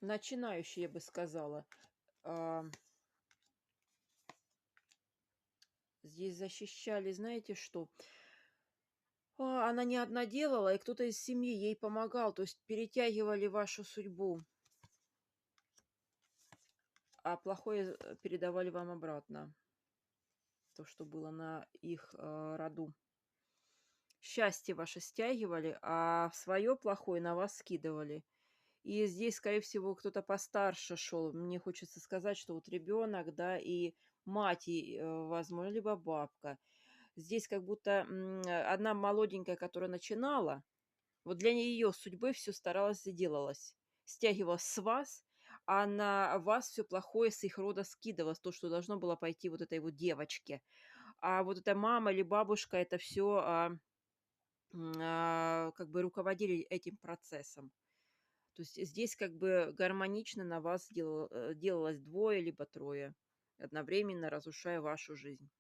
начинающий, я бы сказала. А, Здесь защищали, знаете что? Она не одна делала, и кто-то из семьи ей помогал, то есть перетягивали вашу судьбу, а плохое, передавали вам обратно, то, что было на их, роду. Счастье ваше стягивали, а свое плохое на вас скидывали. И здесь, скорее всего, кто-то постарше шел. Мне хочется сказать, что вот ребенок, да, и мать, и, возможно, либо бабка. Здесь как будто, одна молоденькая, которая начинала, вот для ее судьбы все старалась и делалась. Стягивала с вас, а на вас все плохое с их рода скидывалось, то, что должно было пойти вот этой вот девочке. А вот эта мама или бабушка — это все как бы руководили этим процессом. То есть здесь как бы гармонично на вас делалось двое либо трое, одновременно разрушая вашу жизнь.